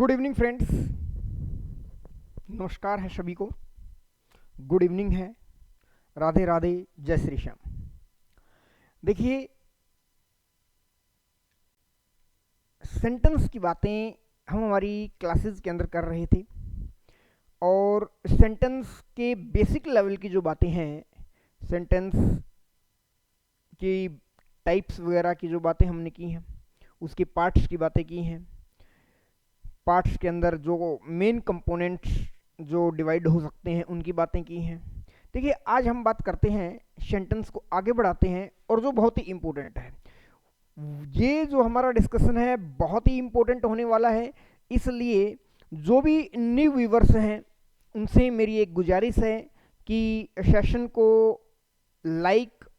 Good evening friends, नमस्कार है सभी को। गुड इवनिंग है, राधे राधे, जय श्री श्याम। देखिए, सेंटेंस की बातें हम हमारी क्लासेस के अंदर कर रहे थे और सेंटेंस के बेसिक लेवल की जो बातें हैं, सेंटेंस की टाइप्स वगैरह की जो बातें हमने की हैं, उसके पार्ट्स की बातें की हैं। पार्ट्स के अंदर जो मेन कंपोनेंट्स जो डिवाइड हो सकते हैं उनकी बातें की हैं। देखिए, आज हम बात करते हैं, सेंटेंस को आगे बढ़ाते हैं और जो बहुत ही इम्पोर्टेंट है, ये जो हमारा डिस्कशन है बहुत ही इम्पोर्टेंट होने वाला है। इसलिए जो भी न्यू व्यूवर्स हैं उनसे मेरी एक गुजारिश है कि सेशन को लाइक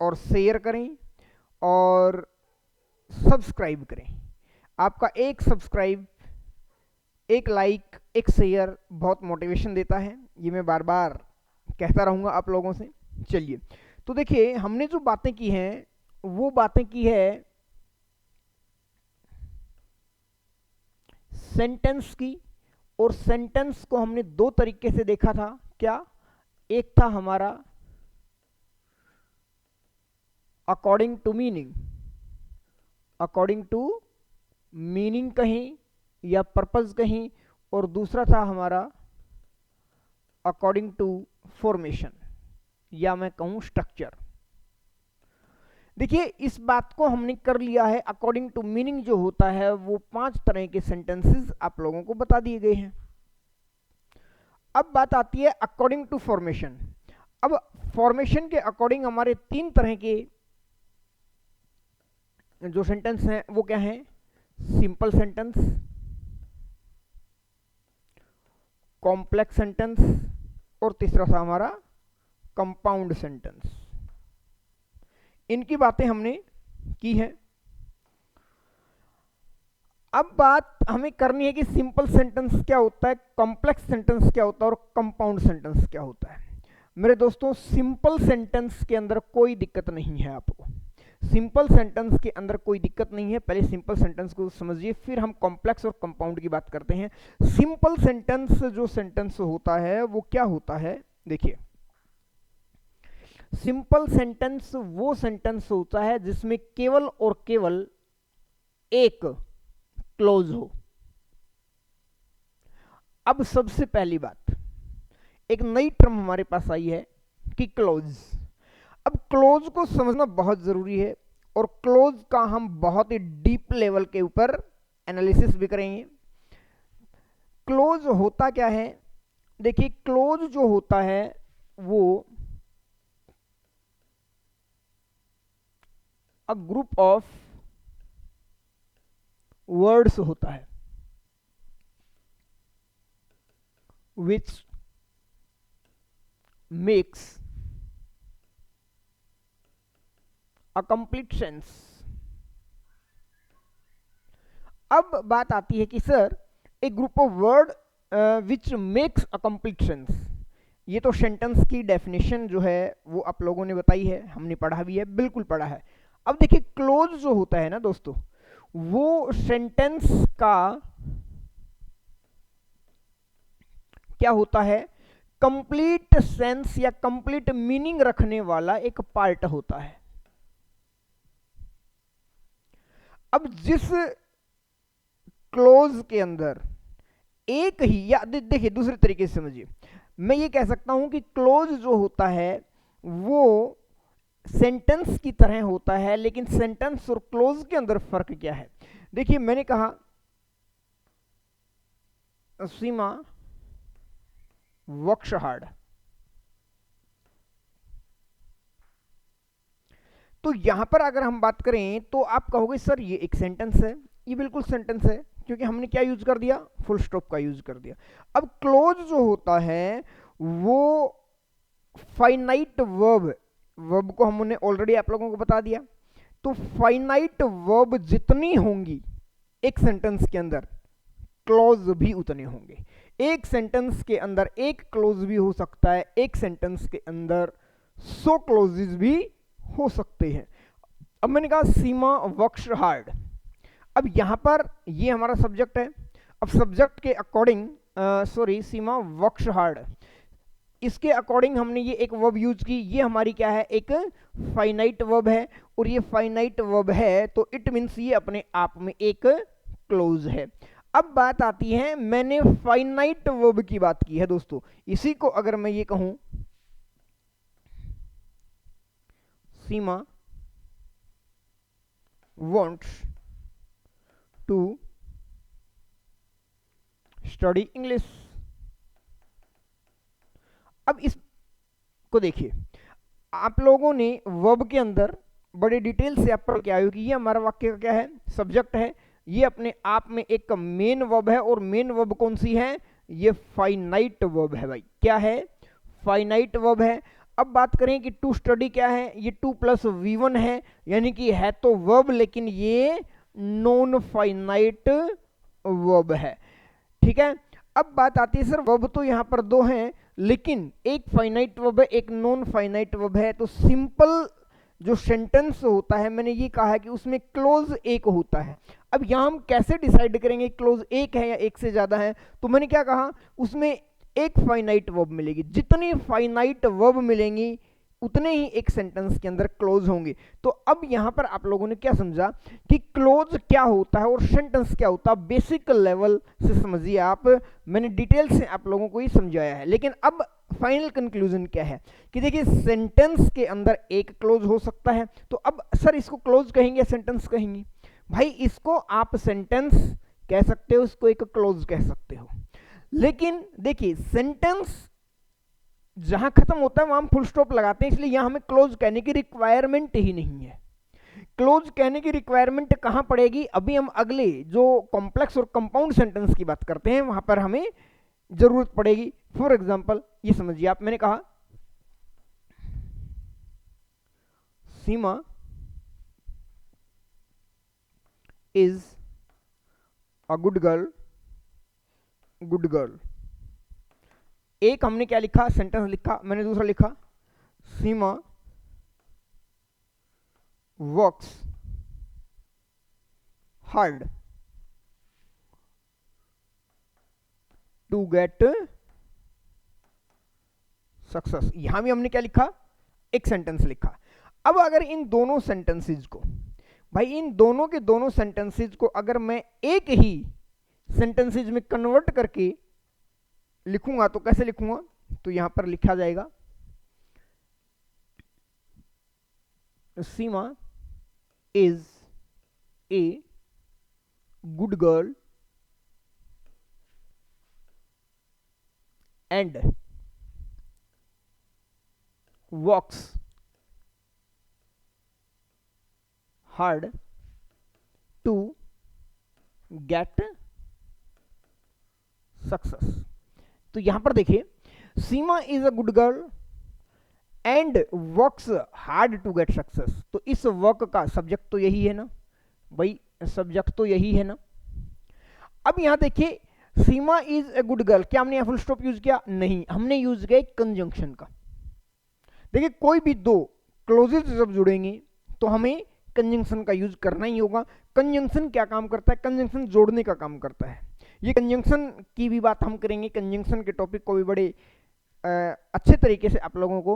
और शेयर करें और सब्सक्राइब करें। आपका एक सब्सक्राइब, एक लाइक, एक शेयर बहुत मोटिवेशन देता है। ये मैं बार बार कहता रहूँगा आप लोगों से। चलिए, तो देखिए, हमने जो बातें की हैं वो बातें की है सेंटेंस की, और सेंटेंस को हमने दो तरीके से देखा था। क्या? एक था हमारा according to meaning, according to meaning कहीं या पर्पस कहीं, और दूसरा था हमारा अकॉर्डिंग टू फॉर्मेशन या मैं कहूं स्ट्रक्चर। देखिए, इस बात को हमने कर लिया है। अकॉर्डिंग टू मीनिंग जो होता है वो 5 तरह के सेंटेंसेस आप लोगों को बता दिए गए हैं। अब बात आती है अकॉर्डिंग टू फॉर्मेशन। अब फॉर्मेशन के अकॉर्डिंग हमारे 3 तरह के जो सेंटेंस हैं वो क्या हैं? सिंपल सेंटेंस, कॉम्प्लेक्स सेंटेंस और तीसरा था हमारा कंपाउंड सेंटेंस। इनकी बातें हमने की है। अब बात हमें करनी है कि सिंपल सेंटेंस क्या होता है, कॉम्प्लेक्स सेंटेंस क्या होता है और कंपाउंड सेंटेंस क्या होता है। मेरे दोस्तों, सिंपल सेंटेंस के अंदर कोई दिक्कत नहीं है। आपको सिंपल सेंटेंस के अंदर कोई दिक्कत नहीं है। पहले सिंपल सेंटेंस को समझिए, फिर हम कॉम्प्लेक्स और कंपाउंड की बात करते हैं। सिंपल सेंटेंस जो सेंटेंस होता है वो क्या होता है? देखिए, सिंपल सेंटेंस वो सेंटेंस होता है जिसमें केवल और केवल एक क्लोज हो। अब सबसे पहली बात, एक नई टर्म हमारे पास आई है कि क्लोज। अब क्लोज को समझना बहुत जरूरी है और क्लोज का हम बहुत ही डीप लेवल के ऊपर एनालिसिस भी करेंगे। क्लोज होता क्या है? देखिए, क्लोज जो होता है वो अ ग्रुप ऑफ वर्ड्स होता है which makes a complete sense। अब बात आती है कि sir, A group of word which makes a complete sense. ये तो सेंटेंस की डेफिनेशन जो है वो आप लोगों ने बताई है, हमने पढ़ा भी है, बिल्कुल पढ़ा है। अब देखिए, क्लोज जो होता है ना दोस्तों, वो सेंटेंस का क्या होता है? कंप्लीट सेंस या कंप्लीट मीनिंग रखने वाला एक पार्ट होता है। अब जिस क्लोज के अंदर एक ही, या देखिए दूसरे तरीके से समझिए, मैं ये कह सकता हूं कि क्लोज जो होता है वो सेंटेंस की तरह होता है, लेकिन सेंटेंस और क्लोज के अंदर फर्क क्या है? देखिए, मैंने कहा सीमा वर्क्स हार्ड, तो यहां पर अगर हम बात करें तो आप कहोगे सर ये एक सेंटेंस है। ये बिल्कुल सेंटेंस है, क्योंकि हमने क्या यूज कर दिया? फुल स्टॉप का यूज कर दिया। अब क्लोज जो होता है वो फाइनाइट वर्ब, वर्ब को हमने ऑलरेडी आप लोगों को बता दिया। तो फाइनाइट वर्ब जितनी होंगी एक सेंटेंस के अंदर, क्लोज भी उतने होंगे। एक सेंटेंस के अंदर एक क्लोज भी हो सकता है, एक सेंटेंस के अंदर 100 क्लोजेस भी हो सकते हैं। अब मैंने कहा सीमा वर्क्स हार्ड। अब यहां पर ये हमारा सब्जेक्ट है, अब सब्जेक्ट के अकॉर्डिंग सॉरी सीमा वर्क्स हार्ड, इसके अकॉर्डिंग हमने ये एक वर्ब यूज की, ये हमारी क्या है, एक फाइनाइट वर्ब है, और ये फाइनाइट वर्ब है तो इट मीन्स ये अपने आप में एक क्लोज है। अब बात आती है, मैंने फाइनाइट वर्ब की बात की है दोस्तों, इसी को अगर मैं ये कहूं सीमा wants to स्टडी इंग्लिश। अब इसको देखिए, आप लोगों ने वर्ब के अंदर बड़े डिटेल से आप पढ़ के आए हो कि ये हमारा वाक्य का क्या है, सब्जेक्ट है, ये अपने आप में एक मेन वर्ब है, और मेन वर्ब कौन सी है, ये फाइनाइट वर्ब है भाई, क्या है, फाइनाइट वर्ब है। अब बात करें कि टू स्टडी क्या है, ये 2 + V1 है, यानी कि है तो वर्ब लेकिन ये नॉन फाइनाइट वर्ब है, ठीक है। अब बात आती है सर वर्ब तो यहां पर दो हैं, लेकिन एक फाइनाइट वर्ब है एक नॉन फाइनाइट वर्ब है, तो सिंपल जो सेंटेंस होता है, मैंने ये कहा है कि उसमें क्लोज एक होता है। अब यहां हम कैसे डिसाइड करेंगे क्लोज एक है या एक से ज्यादा है, तो मैंने क्या कहा, उसमें एक फाइनाइट वर्ब मिलेगी, जितनी फाइनाइट वर्ब मिलेंगी उतने ही एक सेंटेंस के अंदर क्लोज होंगे। तो अब यहां पर आप लोगों ने क्या समझा कि क्लोज क्या होता है और सेंटेंस क्या होता है, बेसिक लेवल से समझिए आप, मैंने डिटेल से आप लोगों को ही समझाया है। लेकिन अब फाइनल कंक्लूजन क्या है कि देखिए सेंटेंस के अंदर एक क्लोज हो सकता है, तो अब सर इसको क्लोज कहेंगे या सेंटेंस कहेंगे, भाई इसको आप सेंटेंस कह सकते हो, इसको एक क्लोज कह सकते हो। लेकिन देखिए सेंटेंस जहां खत्म होता है वहां हम फुल स्टॉप लगाते हैं, इसलिए यहां हमें क्लोज कहने की रिक्वायरमेंट ही नहीं है। क्लोज कहने की रिक्वायरमेंट कहां पड़ेगी, अभी हम अगले जो कॉम्प्लेक्स और कंपाउंड सेंटेंस की बात करते हैं वहां पर हमें जरूरत पड़ेगी। फॉर एग्जांपल ये समझिए आप, मैंने कहा Seema is a good girl, good girl. एक हमने क्या लिखा, सेंटेंस लिखा, मैंने दूसरा लिखा Seema works hard to get success. यहां भी हमने क्या लिखा, एक सेंटेंस लिखा। अब अगर इन दोनों सेंटेंसेस को, भाई इन दोनों के दोनों सेंटेंसेस को अगर मैं एक ही सेंटेंसेस में कन्वर्ट करके लिखूंगा तो कैसे लिखूंगा, तो यहां पर लिखा जाएगा Seema is a good girl and works hard to get success. तो यहां पर देखिए Seema is a good girl and works hard to get success, तो इस वर्क का सब्जेक्ट तो यही है ना भाई, सब्जेक्ट तो यही है ना। अब यहां देखिए Seema is a good girl, क्या हमने यहां फुल स्टॉप यूज किया, नहीं, हमने यूज किया कंजंक्शन का। देखिए कोई भी दो क्लोजेस जब जुड़ेंगे तो हमें कंजंक्शन का यूज करना ही होगा। कंजंक्शन क्या काम करता है, कंजंक्शन जोड़ने का काम करता है। ये कंजंक्शन की भी बात हम करेंगे, कंजंक्शन के टॉपिक को भी बड़े अच्छे तरीके से आप लोगों को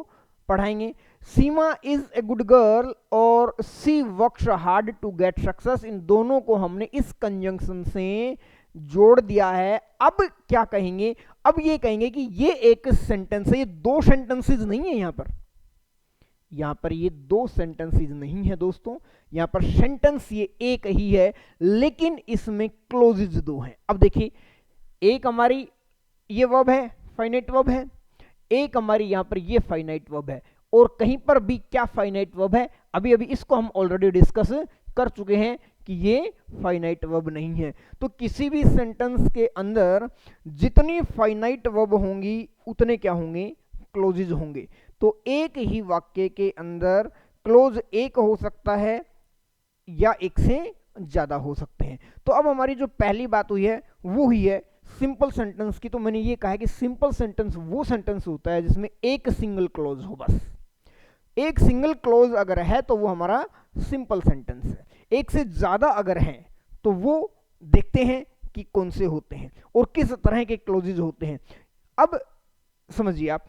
पढ़ाएंगे। Seema is a good girl और she works hard to get success, इन दोनों को हमने इस कंजंक्शन से जोड़ दिया है। अब क्या कहेंगे, अब ये कहेंगे कि ये एक सेंटेंस है, ये दो सेंटेंसेस नहीं है यहां पर ये दो सेंटेंसेस नहीं है दोस्तों, यहां पर सेंटेंस ये एक ही है, लेकिन इसमें क्लोजेज दो हैं। अब देखिए एक हमारी ये वर्ब है, फाइनाइट वर्ब है, एक हमारी यहां पर ये फाइनाइट वर्ब है, और कहीं पर भी क्या फाइनाइट वर्ब है, अभी अभी इसको हम ऑलरेडी डिस्कस कर चुके हैं कि ये फाइनाइट वर्ब नहीं है। तो किसी भी सेंटेंस के अंदर जितनी फाइनाइट वर्ब होंगी उतने क्या होंगे, क्लोजेज होंगे। तो एक ही वाक्य के अंदर क्लोज एक हो सकता है या एक से ज्यादा हो सकते हैं। तो अब हमारी जो पहली बात हुई है वो हुई है सिंपल सेंटेंस की। तो मैंने ये कहा है कि सिंपल सेंटेंस वो सेंटेंस होता है जिसमें एक सिंगल क्लोज हो, बस एक सिंगल क्लोज अगर है तो वो हमारा सिंपल सेंटेंस है। एक से ज्यादा अगर है तो वो देखते हैं कि कौन से होते हैं और किस तरह के क्लोजेज होते हैं। अब समझिए आप,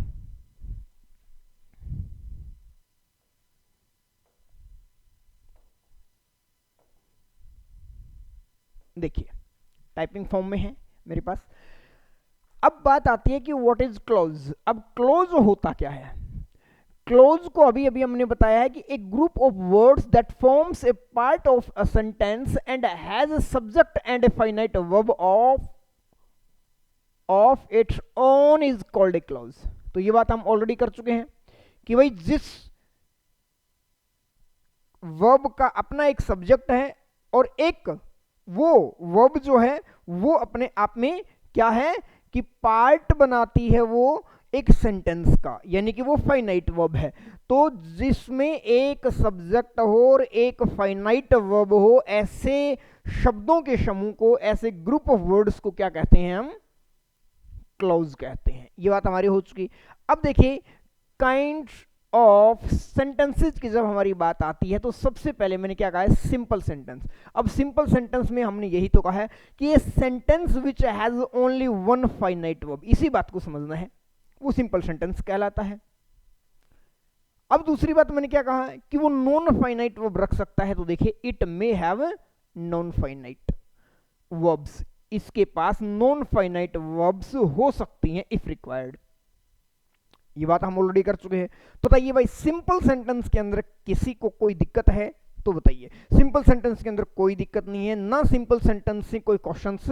देखिए टाइपिंग फॉर्म में है मेरे पास। अब बात आती है कि व्हाट इज क्लोज। अब क्लोज होता क्या है? क्लोज को अभी अभी हमने बताया है कि एक group of words that forms a part of a sentence and has a subject and a finite verb of its own is called a close. तो ये बात हम ऑलरेडी कर चुके हैं कि भाई जिस वर्ब का अपना एक सब्जेक्ट है और एक वो वर्ब जो है वो अपने आप में क्या है कि पार्ट बनाती है वो एक सेंटेंस का, यानी कि वो फाइनाइट वर्ब है। तो जिसमें एक सब्जेक्ट हो और एक फाइनाइट वर्ब हो, ऐसे शब्दों के समूह को, ऐसे ग्रुप ऑफ वर्ड्स को क्या कहते हैं हम? क्लोज कहते हैं। ये बात हमारी हो चुकी। अब देखिए काइंड्स ऑफ सेंटेंसेस की जब हमारी बात आती है तो सबसे पहले मैंने क्या कहा है? Simple sentence. अब सिंपल सेंटेंस में हमने यही तो कहा है कि ये sentence which has only one finite verb, इसी बात को समझना है, वो सिंपल सेंटेंस कहलाता है। अब दूसरी बात मैंने क्या कहा कि वो नॉन फाइनाइट वर्ब रख सकता है। तो देखिए it may have non finite verbs, इसके पास नॉन फाइनाइट वर्ब्स हो सकती हैं इफ रिक्वायर्ड। ये बात हम ऑलरेडी कर चुके हैं। तो बताइए भाई सिंपल सेंटेंस के अंदर किसी को कोई दिक्कत है तो बताइए। सिंपल सेंटेंस के अंदर कोई दिक्कत नहीं है, ना सिंपल सेंटेंस से कोई क्वेश्चंस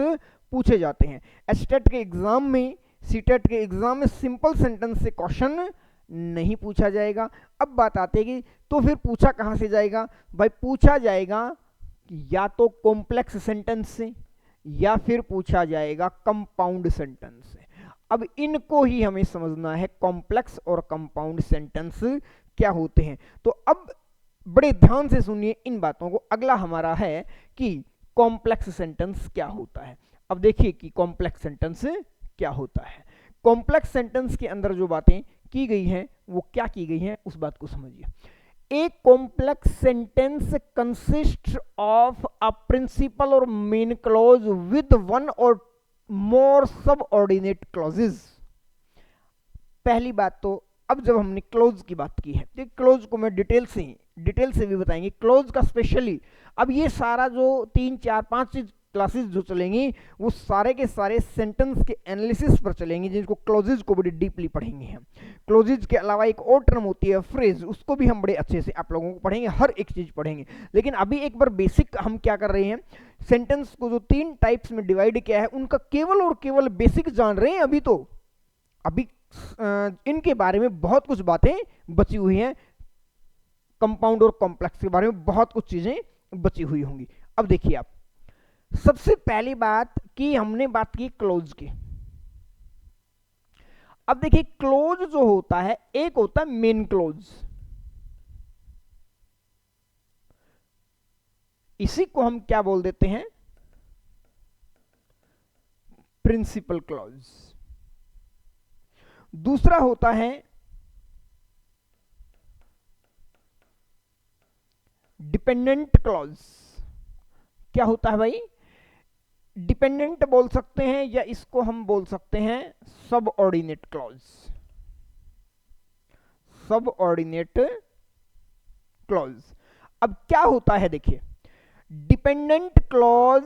पूछे जाते हैं। एस्टेट के एग्जाम में, सीटेट के एग्जाम में सिंपल सेंटेंस से क्वेश्चन नहीं पूछा जाएगा। अब बात आती है कि तो फिर पूछा कहां से जाएगा? भाई पूछा जाएगा या तो कॉम्प्लेक्स सेंटेंस से या फिर पूछा जाएगा कंपाउंड सेंटेंस से। अब इनको ही हमें समझना है, कॉम्प्लेक्स और कंपाउंड सेंटेंस क्या होते हैं। तो अब बड़े ध्यान से सुनिए इन बातों को। अगला हमारा है कि कॉम्प्लेक्स सेंटेंस क्या होता है। अब देखिए कि कॉम्प्लेक्स सेंटेंस क्या होता है। कॉम्प्लेक्स सेंटेंस के अंदर जो बातें की गई हैं वो क्या की गई हैं उस बात को समझिए। A complex sentence consists of a principal or main clause with one or more subordinate clauses। पहली बात तो अब जब हमने क्लोज की बात की है तो क्लोज को मैं डिटेल से भी बताएंगे। क्लोज का स्पेशली अब ये सारा जो 3 4 5 क्लासेस जो चलेंगी वो सारे के सारे सेंटेंस के एनालिसिस पर चलेंगे, जिनको क्लोजेज को बड़ी डीपली पढ़ेंगे हम। क्लोजेज के अलावा एक और टर्म होती है फ्रेज, उसको भी हम बड़े अच्छे से आप लोगों को पढ़ेंगे, हर एक चीज पढ़ेंगे। लेकिन अभी एक बार बेसिक हम क्या कर रहे हैं, सेंटेंस को जो 3 टाइप्स में डिवाइड किया है उनका केवल और केवल बेसिक जान रहे हैं अभी। तो अभी इनके बारे में बहुत कुछ बातें बची हुई हैं, कंपाउंड और कॉम्प्लेक्स के बारे में बहुत कुछ चीजें बची हुई होंगी। अब देखिए आप, सबसे पहली बात की हमने बात की क्लोज की। अब देखिए क्लोज जो होता है, एक होता है मेन क्लोज, इसी को हम क्या बोल देते हैं? Principal clause. दूसरा होता है डिपेंडेंट क्लॉज। क्या होता है भाई? डिपेंडेंट बोल सकते हैं या इसको हम बोल सकते हैं सबऑर्डिनेट क्लॉज। Subordinate clause. अब क्या होता है देखिए, डिपेंडेंट क्लॉज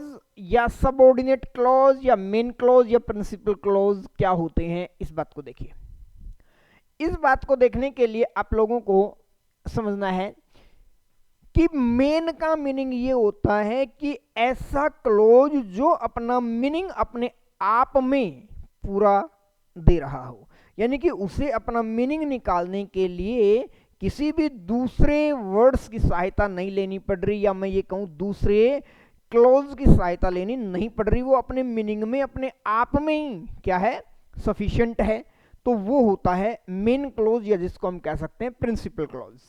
या सबऑर्डिनेट क्लॉज या मेन क्लॉज या प्रिंसिपल क्लॉज क्या होते हैं, इस बात को देखिए। इस बात को देखने के लिए आप लोगों को समझना है कि मेन का मीनिंग ये होता है कि ऐसा क्लोज जो अपना मीनिंग अपने आप में पूरा दे रहा हो, यानी कि उसे अपना मीनिंग निकालने के लिए किसी भी दूसरे वर्ड्स की सहायता नहीं लेनी पड़ रही, या मैं ये कहूं दूसरे क्लोज की सहायता लेनी नहीं पड़ रही, वो अपने मीनिंग में अपने आप में ही क्या है? सफिशिएंट है। तो वो होता है मेन क्लोज, या जिसको हम कह सकते हैं प्रिंसिपल क्लोज।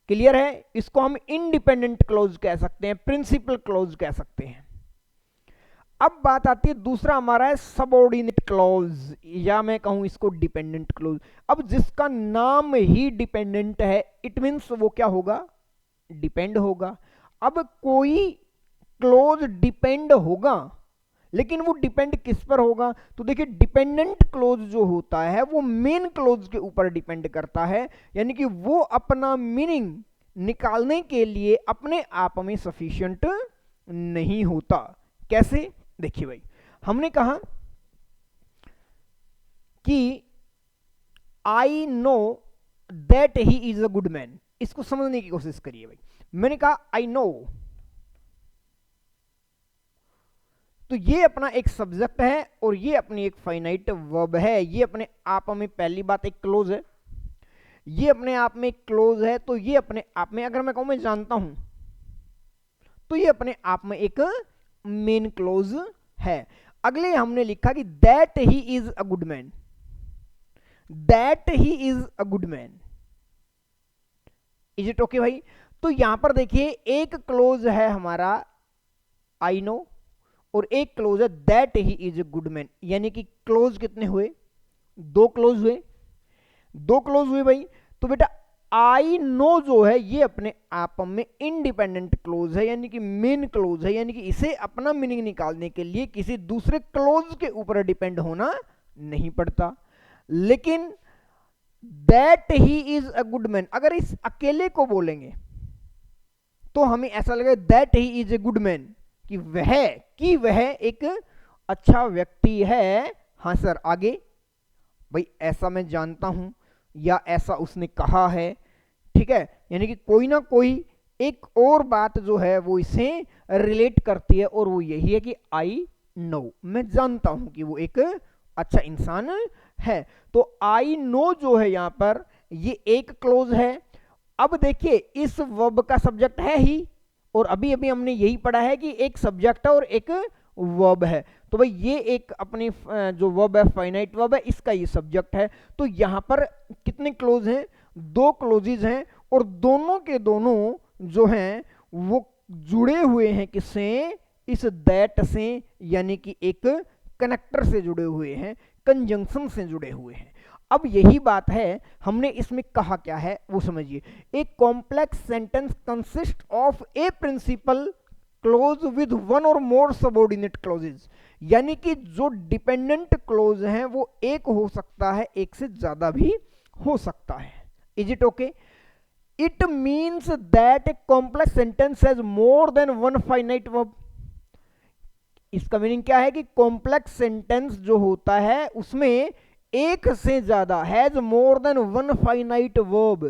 क्लियर है? इसको हम इंडिपेंडेंट क्लोज कह सकते हैं, प्रिंसिपल क्लोज कह सकते हैं। अब बात आती है दूसरा हमारा है सबऑर्डिनेट क्लोज, या मैं कहूं इसको डिपेंडेंट क्लोज। अब जिसका नाम ही डिपेंडेंट है, इट मीन्स वो क्या होगा? डिपेंड होगा। अब कोई क्लोज डिपेंड होगा लेकिन वो डिपेंड किस पर होगा? तो देखिए डिपेंडेंट क्लोज जो होता है वो मेन क्लोज के ऊपर डिपेंड करता है, यानी कि वो अपना मीनिंग निकालने के लिए अपने आप में सफिशिएंट नहीं होता। कैसे? देखिए भाई, हमने कहा कि I know that he is a good man. इसको समझने की कोशिश करिए भाई। मैंने कहा आई नो, तो ये अपना एक सब्जेक्ट है और ये अपनी एक फाइनाइट वर्ब है। ये अपने आप में पहली बात एक क्लोज है, ये अपने आप में एक क्लोज है। तो ये अपने आप में, अगर मैं कहूं मैं जानता हूं, तो ये अपने आप में एक मेन क्लोज है। अगले हमने लिखा कि that he is a good man, that he is a good man. Is it okay भाई? तो यहां पर देखिए एक क्लोज है हमारा आई नो और एक क्लोज है that he is a good man, यानी कि क्लोज कितने हुए? दो क्लोज हुए, दो क्लोज हुए भाई। तो बेटा आई नो जो है ये अपने आप में इंडिपेंडेंट क्लोज है, यानी कि मेन क्लोज है, यानी कि इसे अपना मीनिंग निकालने के लिए किसी दूसरे क्लोज के ऊपर डिपेंड होना नहीं पड़ता। लेकिन that he is a good man, अगर इस अकेले को बोलेंगे तो हमें ऐसा लगेगा that he is a good man, कि वह एक अच्छा व्यक्ति है। हाँ सर, आगे भाई ऐसा मैं जानता हूं या ऐसा उसने कहा है, ठीक है, यानी कि कोई ना कोई एक और बात जो है वो इसे रिलेट करती है और वो यही है कि आई नो, मैं जानता हूं कि वो एक अच्छा इंसान है। तो आई नो जो है यहां पर ये एक क्लोज है। अब देखिए इस वर्ब का सब्जेक्ट है ही, और अभी अभी हमने यही पढ़ा है कि एक सब्जेक्ट है और एक वर्ब है। तो भाई ये एक अपनी जो वर्ब है फाइनाइट वर्ब है, इसका ये सब्जेक्ट है। तो यहां पर कितने क्लोज हैं? दो क्लोजेज हैं, और दोनों के दोनों जो हैं वो जुड़े हुए हैं किससे? इस दैट से, यानी कि एक कनेक्टर से जुड़े हुए हैं, कंजंक्शन से जुड़े हुए हैं। अब यही बात है, हमने इसमें कहा क्या है वो समझिए। एक complex sentence consist of a principal clause with one or more subordinate closes, यानी कि जो डिपेंडेंट क्लोज हैं वो एक हो सकता है, एक से ज्यादा भी हो सकता है। Is it okay? It means that A complex sentence has more than one finite verb. इसका मीनिंग क्या है कि कॉम्प्लेक्स सेंटेंस जो होता है उसमें एक से ज्यादा, has more than one finite verb,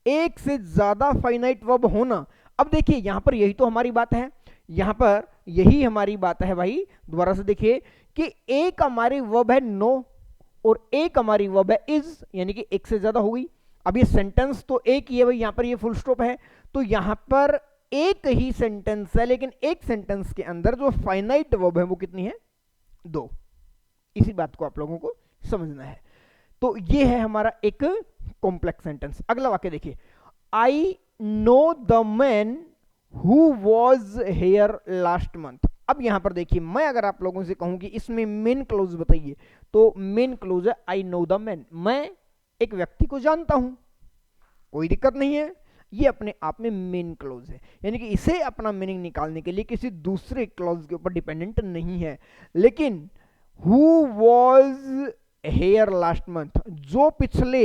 एक से ज्यादा फाइनाइट वर्ब होना। अब देखिए यहां पर यही तो हमारी बात है, यहां पर यही हमारी बात है भाई। दोबारा से देखिए कि एक हमारी वर्ब है नो और एक हमारी वर्ब है इज, यानी कि एक से ज्यादा हो गई। अब ये सेंटेंस तो एक ही है भाई, यहां पर ये फुल स्टॉप है, तो यहां पर एक ही सेंटेंस है, लेकिन एक सेंटेंस के अंदर जो फाइनाइट वर्ब है वो कितनी है? दो। इसी बात को आप लोगों को समझना है। तो ये है हमारा एक कॉम्प्लेक्स सेंटेंस। अगला वाक्य देखिए, I know the man who was here last month. अब यहां पर देखिए मैं अगर आप लोगों से कहूं कि इसमें मेन क्लोज बताइए, तो मेन क्लोज है आई नो द मैन, मैं एक व्यक्ति को जानता हूं, कोई दिक्कत नहीं है, ये अपने आप में मेन क्लोज है, यानी कि इसे अपना मीनिंग निकालने के लिए किसी दूसरे क्लोज के ऊपर डिपेंडेंट नहीं है। लेकिन who was here last month, जो पिछले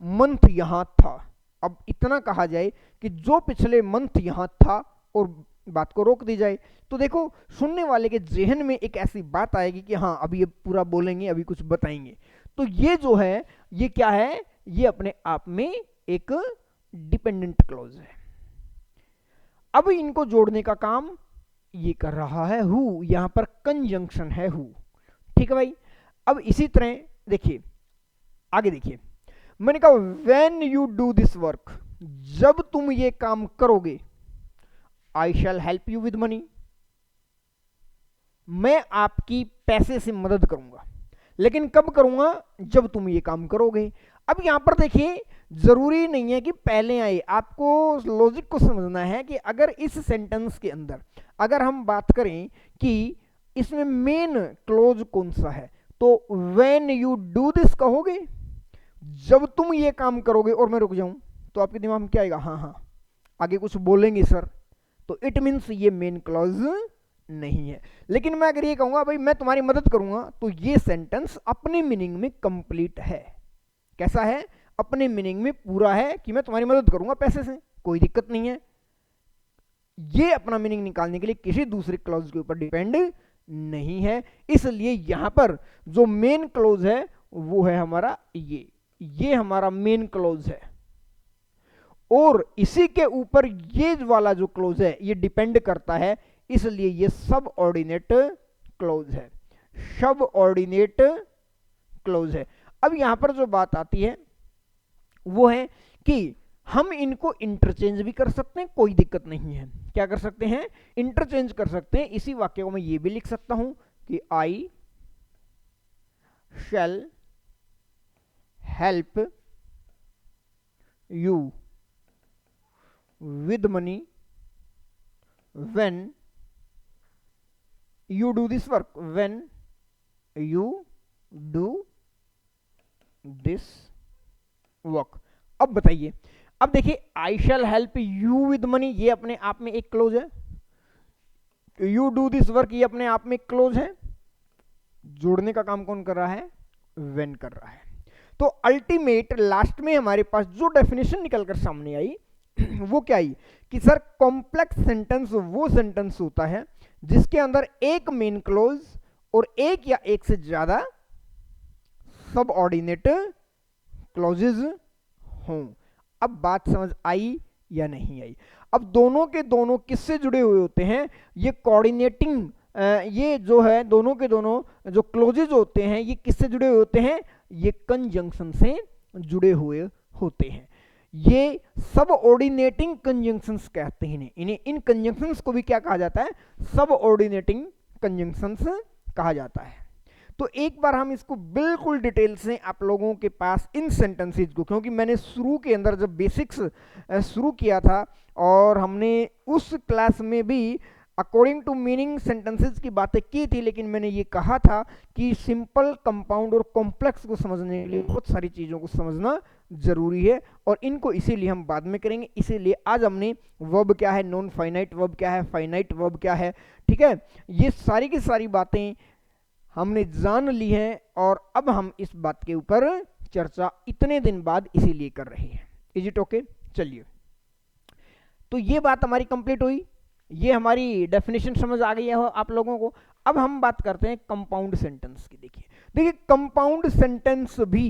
मंथ यहां था। अब इतना कहा जाए कि जो पिछले मंथ यहां था और बात को रोक दी जाए, तो देखो सुनने वाले के जहन में एक ऐसी बात आएगी कि हाँ अभी ये पूरा बोलेंगे, अभी कुछ बताएंगे। तो ये जो है ये क्या है? ये अपने आप में एक डिपेंडेंट क्लोज है। अब इनको जोड़ने का काम ये कर रहा है हु, यहां पर कंजंक्शन है हु, ठीक है भाई। अब इसी तरह देखिए आगे देखिए, मैंने कहा when you do this work, जब तुम ये काम करोगे, I shall help you with money, मैं आपकी पैसे से मदद करूंगा, लेकिन कब करूंगा? जब तुम ये काम करोगे। अब यहां पर देखिए जरूरी नहीं है कि पहले आए, आपको लॉजिक को समझना है कि अगर इस सेंटेंस के अंदर अगर हम बात करें कि इसमें मेन क्लोज कौन सा है, तो व्हेन यू डू दिस कहोगे, जब तुम ये काम करोगे, और मैं रुक जाऊं तो आपके दिमाग में क्या आएगा? हाँ हाँ आगे कुछ बोलेंगे सर, तो इट मीन्स ये मेन क्लॉज नहीं है। लेकिन मैं अगर ये कहूंगा भाई मैं तुम्हारी मदद करूंगा, तो ये सेंटेंस अपने मीनिंग में कंप्लीट है। कैसा है? अपने मीनिंग में पूरा है कि मैं तुम्हारी मदद करूंगा पैसे से, कोई दिक्कत नहीं है। ये अपना मीनिंग निकालने के लिए किसी दूसरे क्लॉज के ऊपर डिपेंड नहीं है। इसलिए यहां पर जो मेन क्लॉज है वो है हमारा ये हमारा मेन क्लॉज है, और इसी के ऊपर ये वाला जो क्लॉज है ये डिपेंड करता है, इसलिए ये सब ऑर्डिनेट क्लॉज है, सब ऑर्डिनेट क्लॉज है। अब यहां पर जो बात आती है वो है कि हम इनको इंटरचेंज भी कर सकते हैं, कोई दिक्कत नहीं है। क्या कर सकते हैं? इंटरचेंज कर सकते हैं। इसी वाक्य को मैं ये भी लिख सकता हूं कि I shall help you with money when you do this work, when you do this work. अब बताइए, अब देखिए I shall help you with money ये अपने आप में एक क्लोज है, यू डू दिस वर्क ये अपने आप में एक क्लोज है। जोड़ने का काम कौन कर रहा है? व्हेन कर रहा है। तो अल्टीमेट लास्ट में हमारे पास जो डेफिनेशन निकलकर सामने आई वो क्या आई कि सर कॉम्प्लेक्स सेंटेंस वो सेंटेंस होता है जिसके अंदर एक मेन क्लोज और एक या एक से ज्यादा सब ऑर्डिनेट क्लॉजेज हों। अब बात समझ आई या नहीं आई? अब दोनों के दोनों किससे जुड़े हुए होते हैं? ये कोऑर्डिनेटिंग ये जो है दोनों के दोनों जो क्लोजेज होते हैं ये किससे जुड़े हुए होते हैं? ये कंजंक्शन से जुड़े हुए होते हैं। ये सब ऑर्डिनेटिंग कंजंक्शंस कहते हैं इन्हें। इन कंजंक्शंस को भी क्या कहा जाता है? सब ऑर्डिनेटिंग कंजंक्शंस कहा जाता है। तो एक बार हम इसको बिल्कुल डिटेल से आप लोगों के पास इन सेंटेंसेज को, क्योंकि मैंने शुरू के अंदर जब बेसिक्स शुरू किया था और हमने उस क्लास में भी अकॉर्डिंग टू मीनिंग सेंटेंसेज की बातें की थी, लेकिन मैंने ये कहा था कि सिंपल, कंपाउंड और कॉम्प्लेक्स को समझने के लिए बहुत सारी चीज़ों को समझना जरूरी है, और इनको इसीलिए हम बाद में करेंगे। इसीलिए आज हमने वर्ब क्या है, नॉन फाइनाइट वर्ब क्या है, फाइनाइट वर्ब क्या है, ठीक है, ये सारी की सारी बातें हमने जान ली है, और अब हम इस बात के ऊपर चर्चा इतने दिन बाद इसीलिए कर रहे हैं। Is it okay? चलिए, तो ये बात हमारी कंप्लीट हुई, ये हमारी डेफिनेशन समझ आ गई है आप लोगों को। अब हम बात करते हैं कंपाउंड सेंटेंस की। देखिए कंपाउंड सेंटेंस भी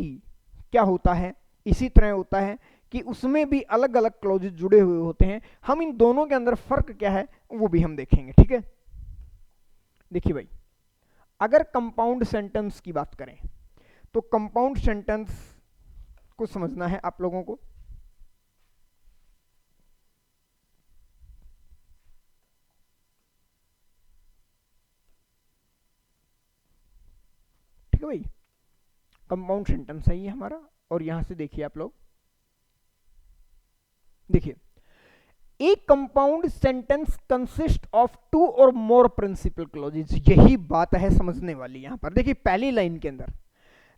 क्या होता है? इसी तरह होता है कि उसमें भी अलग अलग क्लॉजेज जुड़े हुए होते हैं। हम इन दोनों के अंदर फर्क क्या है वो भी हम देखेंगे, ठीक है। देखिए भाई, अगर कंपाउंड सेंटेंस की बात करें तो कंपाउंड सेंटेंस को समझना है आप लोगों को। ठीक है भाई, कंपाउंड सेंटेंस है ये हमारा, और यहां से देखिए आप लोग, देखिए एक compound sentence consist of two or more principal clauses. यही बात है समझने वाली यहां पर। देखिए पहली लाइन के अंदर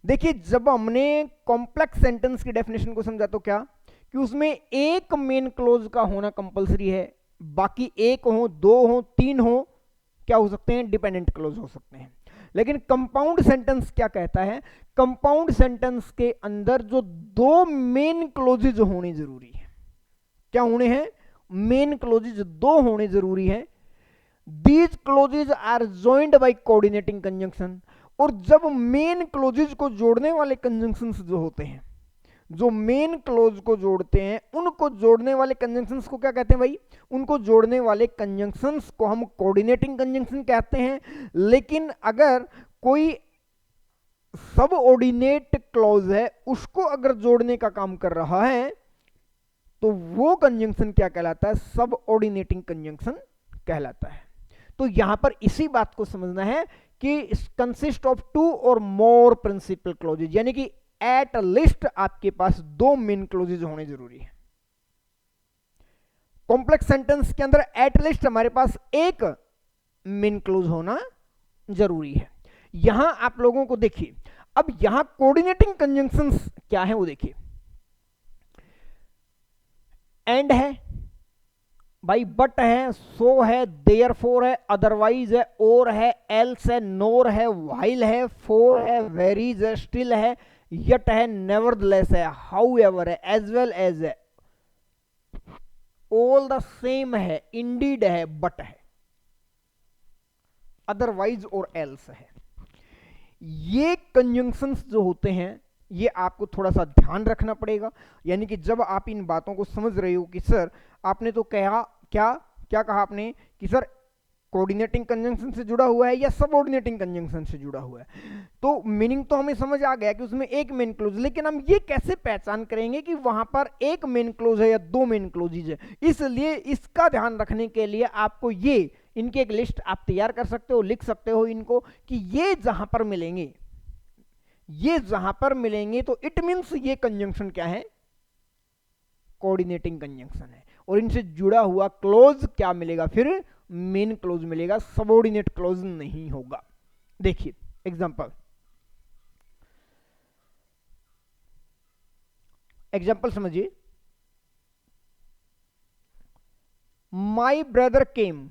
देखिए, जब हमने कॉम्प्लेक्स सेंटेंस की डेफिनेशन को समझा तो क्या कि उसमें एक मेन क्लोज का होना कंपलसरी है, बाकी एक हो, दो हो, तीन हो, क्या हो सकते हैं? डिपेंडेंट क्लोज हो सकते हैं। लेकिन कंपाउंड सेंटेंस क्या कहता है? कंपाउंड सेंटेंस के अंदर जो दो मेन क्लोजेज होने जरूरी है। क्या होने हैं? मेन क्लोजेज दो होने जरूरी है। These clauses are joined by coordinating conjunction. और जब मेन क्लोजेज को जोड़ने वाले कंजंक्शंस जो होते हैं, जो मेन क्लोज को जोड़ते हैं, उनको जोड़ने वाले कंजंक्शंस को क्या कहते हैं भाई? उनको जोड़ने वाले कंजंक्शंस को हम कोऑर्डिनेटिंग कंजंक्शन कहते हैं। लेकिन अगर कोई सब ऑर्डिनेट क्लॉज है, उसको अगर जोड़ने का काम कर रहा है तो वो कंजंक्शन क्या कहलाता है? सब ऑर्डिनेटिंग कंजंक्शन कहलाता है। तो यहां पर इसी बात को समझना है कि consist of two or more principal clauses, यानी कि एट लिस्ट आपके पास दो मेन क्लॉजेज होने जरूरी है। कॉम्प्लेक्स सेंटेंस के अंदर एट लिस्ट हमारे पास एक मेन क्लॉज होना जरूरी है। यहां आप लोगों को देखिए, अब यहां कोऑर्डिनेटिंग कंजंक्शंस क्या है वो देखिए। एंड है, भाई बट है, सो है, देयर फोर है, अदरवाइज है, और है, एल्स है, नोर है, व्हाइल है, फोर है, वेरीज है, स्टिल है, यट है, नेवरदलेस है, हाउ एवर है, एज वेल एज है, ऑल द सेम है, इंडीड है, बट है, अदरवाइज और एल्स है। ये कंजंक्शंस जो होते हैं ये आपको थोड़ा सा ध्यान रखना पड़ेगा। यानी कि जब आप इन बातों को समझ रहे हो कि सर आपने तो कहा क्या क्या कहा आपने कि सर कोऑर्डिनेटिंग कंजंक्शन से जुड़ा हुआ है या सबऑर्डिनेटिंग कंजंक्शन से जुड़ा हुआ है, तो मीनिंग तो हमें समझ आ गया कि उसमें एक मेन क्लोज, लेकिन हम ये कैसे पहचान करेंगे कि वहां पर एक मेन क्लोज है या दो मेन क्लोजेज है। इसलिए इसका ध्यान रखने के लिए आपको ये इनकी एक लिस्ट आप तैयार कर सकते हो, लिख सकते हो इनको कि ये जहां पर मिलेंगे, ये जहां पर मिलेंगे तो इट मीन्स ये कंजंक्शन क्या है, कोऑर्डिनेटिंग कंजंक्शन है, और इनसे जुड़ा हुआ क्लोज क्या मिलेगा, फिर मेन क्लोज मिलेगा, सबऑर्डिनेट क्लोज नहीं होगा। देखिए एग्जांपल, एग्जांपल समझिए, माई ब्रदर केम,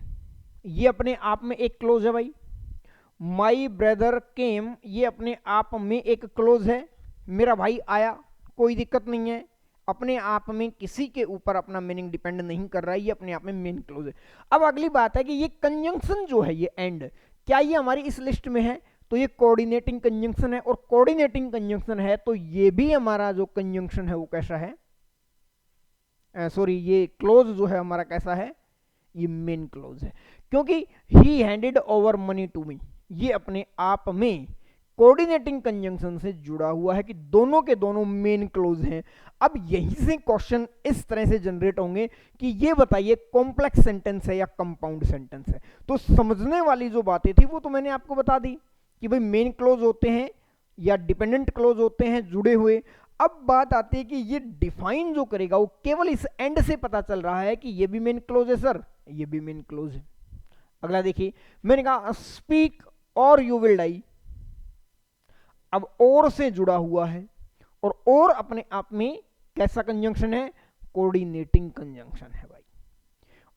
ये अपने आप में एक क्लोज है भाई, माई ब्रदर केम ये अपने आप में एक क्लोज है, मेरा भाई आया, कोई दिक्कत नहीं है, अपने आप में किसी के ऊपर अपना मीनिंग डिपेंड नहीं कर रहा है, ये अपने आप में मेन क्लोज है। अब अगली बात है कि ये कंजंक्शन जो है ये एंड, क्या ये हमारी इस लिस्ट में है, तो ये कोऑर्डिनेटिंग कंजंक्शन है, और कोऑर्डिनेटिंग कंजंक्शन है तो ये भी हमारा जो कंजंक्शन है वो कैसा है, सॉरी ये क्लोज जो है हमारा कैसा है, ये मेन क्लोज है, क्योंकि he handed over money to me, ये अपने आप में कोऑर्डिनेटिंग कंजंक्शन से जुड़ा हुआ है कि दोनों के दोनों मेन क्लोज हैं। अब यहीं से क्वेश्चन इस तरह से जनरेट होंगे कि ये बताइए कॉम्प्लेक्स सेंटेंस है या कंपाउंड सेंटेंस है। तो समझने वाली जो बातें थी वो तो मैंने आपको बता दी कि भाई मेन क्लोज होते हैं या डिपेंडेंट क्लोज होते हैं जुड़े हुए। अब बात आती है कि ये डिफाइन जो करेगा वो केवल इस एंड से पता चल रहा है कि ये भी मेन क्लोज है सर, ये भी मेन क्लोज है। अगला देखिए, मैंने कहा स्पीक और यू विल डाई, अब और से जुड़ा हुआ है, और अपने आप में कैसा कंजंक्शन है, कोऑर्डिनेटिंग कंजंक्शन है भाई,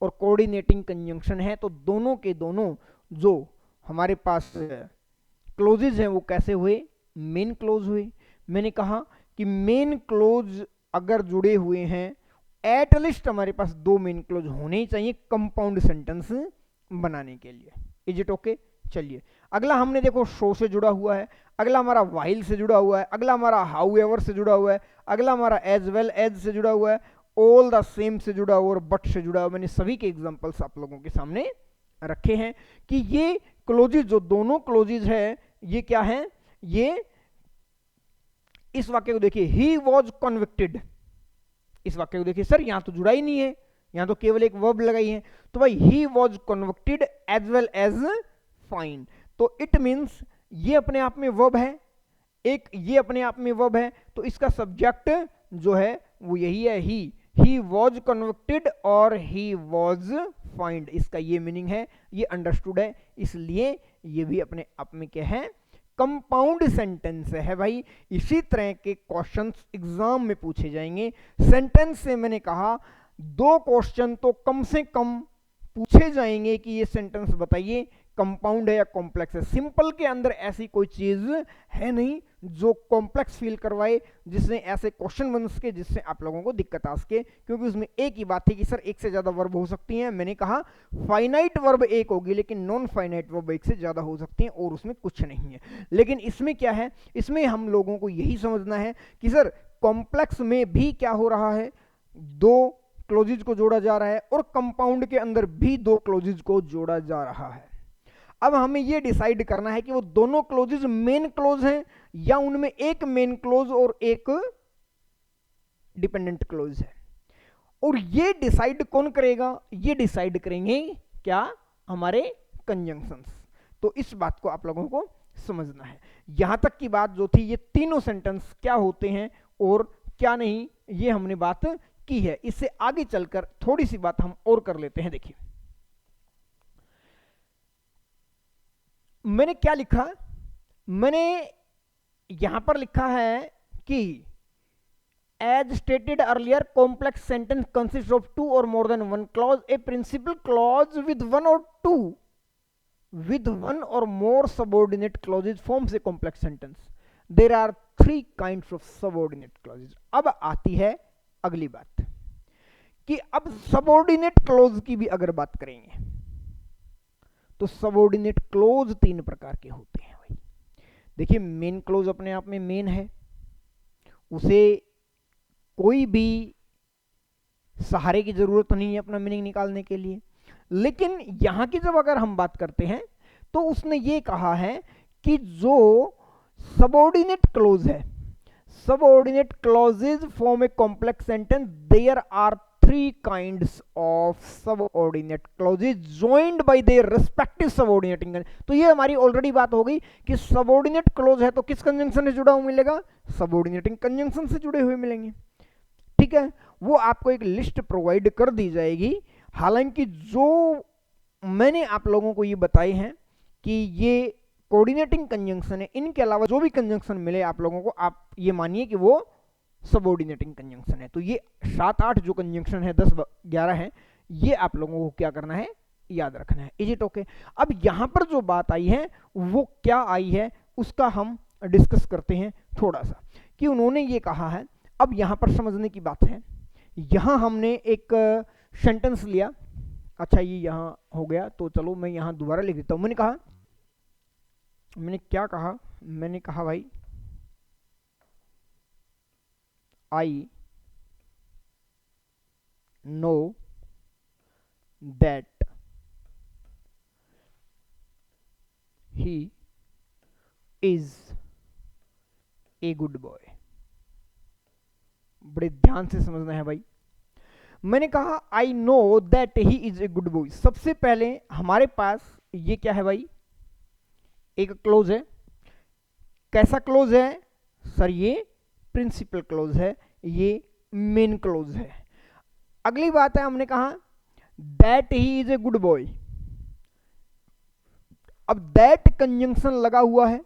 और कोऑर्डिनेटिंग कंजंक्शन है तो दोनों के दोनों जो हमारे पास क्लोजेज हैं वो कैसे हुए, मेन क्लोज हुए। मैंने कहा कि मेन क्लोज अगर जुड़े हुए हैं, एटलीस्ट हमारे पास दो मेन क्लोज होने ही चाहिए कंपाउंड सेंटेंस बनाने के लिए। Is it okay? चलिए अगला हमने देखो शो से जुड़ा हुआ है, अगला हमारा वाइल से जुड़ा हुआ है, अगला हमारा हाउ एवर से जुड़ा हुआ है, अगला हमारा एज वेल एज से जुड़ा हुआ है, ऑल द सेम से जुड़ा हुआ और बट से जुड़ा हुआ। मैंने सभी के एग्जांपल्स आप लोगों के सामने रखे हैं कि ये क्लोजेज जो दोनों क्लोजेज है ये क्या है, ये इस वाक्य को देखिए, ही वॉज कन्विक्टेड, इस वाक्य को देखिए सर यहां तो जुड़ा ही नहीं है, यहां तो केवल एक वर्ब लगाई है, तो भाई he was convicted as well as fine, तो इट मीन्स ये अपने आप में वर्ब है, एक ये अपने आप में वर्ब है, तो इसका सब्जेक्ट जो है वो यही है, ही वॉज कन्विक्टेड और ही वॉज फाइंड, इसका ये मीनिंग है, ये अंडरस्टूड है, इसलिए ये भी अपने आप में क्या है, कंपाउंड सेंटेंस है भाई। इसी तरह के क्वेश्चंस एग्जाम में पूछे जाएंगे। सेंटेंस से मैंने कहा दो क्वेश्चन तो कम से कम पूछे जाएंगे कि ये सेंटेंस बताइए कंपाउंड है या कॉम्प्लेक्स है। सिंपल के अंदर ऐसी कोई चीज है नहीं जो कॉम्प्लेक्स फील करवाए, जिससे ऐसे क्वेश्चन बन सके जिससे आप लोगों को दिक्कत आ सके, क्योंकि उसमें एक ही बात थी कि सर एक से ज्यादा वर्ब हो सकती हैं। मैंने कहा फाइनाइट वर्ब एक होगी लेकिन नॉन फाइनाइट वर्ब एक से ज्यादा हो सकती हैं और उसमें कुछ नहीं है। लेकिन इसमें क्या है, इसमें हम लोगों को यही समझना है कि सर कॉम्प्लेक्स में भी क्या हो रहा है, दो क्लोजेज को जोड़ा जा रहा है और कंपाउंड के अंदर भी दो क्लोजेज को जोड़ा जा रहा है। अब हमें यह डिसाइड करना है कि वो दोनों क्लोजेज मेन क्लोज हैं या उनमें एक मेन क्लोज और एक डिपेंडेंट क्लोज है। और ये डिसाइड कौन करेगा, ये डिसाइड करेंगे क्या, हमारे कंजंक्शंस। तो इस बात को आप लोगों को समझना है। यहां तक की बात जो थी, ये तीनों सेंटेंस क्या होते हैं और क्या नहीं, ये हमने बात की है। इससे आगे चलकर थोड़ी सी बात हम और कर लेते हैं। देखिए मैंने क्या लिखा, मैंने यहां पर लिखा है कि As stated earlier, complex sentence consists of two or more than one clause. A principal clause with one or more subordinate clauses forms a complex sentence. There are three kinds of subordinate clauses. अब आती है अगली बात कि अब subordinate close की भी अगर बात करेंगे तो सबऑर्डिनेट क्लोज तीन प्रकार के होते हैं भाई। देखिए, मेन क्लोज अपने आप में मेन है, उसे कोई भी सहारे की जरूरत नहीं है अपना मीनिंग निकालने के लिए। लेकिन यहां की जब अगर हम बात करते हैं तो उसने ये कहा है कि जो सबऑर्डिनेट क्लोज है, subordinate clauses form a complex sentence. There are three kinds of subordinate clauses joined by their respective subordinating। तो ये हमारी ऑलरेडी बात हो गई कि सबऑर्डिनेट क्लोज है तो किस कंजंक्शन से जुड़ा हुआ मिलेगा, सबऑर्डिनेटिंग कंजंक्शन से जुड़े हुए मिलेंगे। ठीक है, वो आपको एक लिस्ट प्रोवाइड कर दी जाएगी। हालांकि जो मैंने आप लोगों को ये बताए हैं कि ये कोऑर्डिनेटिंग कंजंक्शन है, इनके अलावा जो भी कंजंक्शन मिले आप लोगों को, आप ये मानिए कि वो सबऑर्डिनेटिंग कंजंक्शन है। तो ये 7-8 जो कंजंक्शन है, 10-11 है, ये आप लोगों को क्या करना है, याद रखना है। Is it okay? अब यहां पर जो बात आई है वो क्या आई है उसका हम डिस्कस करते हैं थोड़ा सा, कि उन्होंने ये कहा है। अब यहां पर समझने की बात है, यहां हमने एक सेंटेंस लिया। अच्छा, ये यहां हो गया तो चलो मैं यहां दोबारा लिख देता हूं। मैंने क्या कहा, मैंने कहा भाई I know that he is a good boy। बड़े ध्यान से समझना है भाई। मैंने कहा I know that he is a good boy। सबसे पहले हमारे पास ये क्या है भाई, एक क्लोज है। कैसा क्लोज है सर? ये प्रिंसिपल क्लोज है, ये मेन क्लोज है। अगली बात है, हमने कहा that he is a good boy. अब दैट कंजंक्शन लगा हुआ है।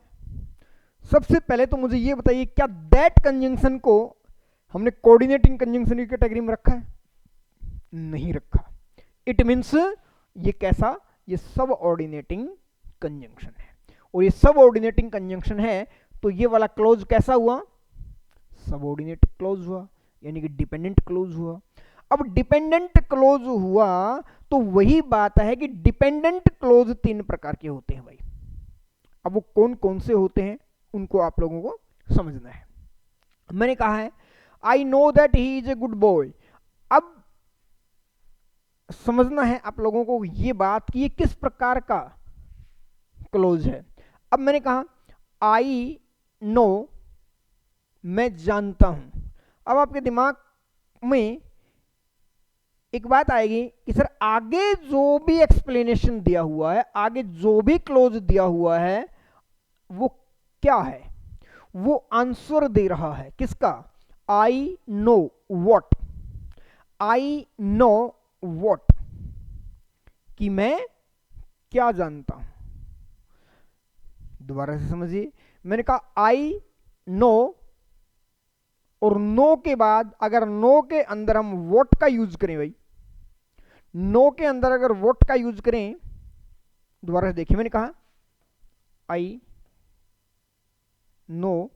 सबसे पहले तो मुझे ये बताइए, क्या दैट कंजंक्शन को हमने कोऑर्डिनेटिंग कंजंक्शन की कैटेगरी में रखा है? नहीं रखा। इट मीन्स ये कैसा, ये सबऑर्डिनेटिंग कंजंक्शन है। और ये सबऑर्डिनेटिंग कंजंक्शन है तो ये वाला क्लोज कैसा हुआ, सबऑर्डिनेट क्लोज हुआ, यानी कि डिपेंडेंट क्लोज हुआ। अब डिपेंडेंट क्लोज हुआ तो वही बात है कि डिपेंडेंट क्लोज तीन प्रकार के होते हैं भाई। अब वो कौन कौन से होते हैं उनको आप लोगों को समझना है। मैंने कहा है I know that he is a good boy. अब समझना है आप लोगों को ये बात कि ये किस प्रकार का क्लोज है। अब मैंने कहा आई नो, मैं जानता हूं। अब आपके दिमाग में एक बात आएगी कि सर आगे जो भी एक्सप्लेनेशन दिया हुआ है, आगे जो भी क्लोज दिया हुआ है वो क्या है, वो आंसर दे रहा है किसका, I know what. I know what कि मैं क्या जानता हूं। दोबारा से समझिए, मैंने कहा आई नो, और नो के बाद अगर नो के अंदर हम वॉट का यूज करें भाई, नो के अंदर अगर वॉट का यूज करें, दोबारा से देखिए, मैंने कहा आई नो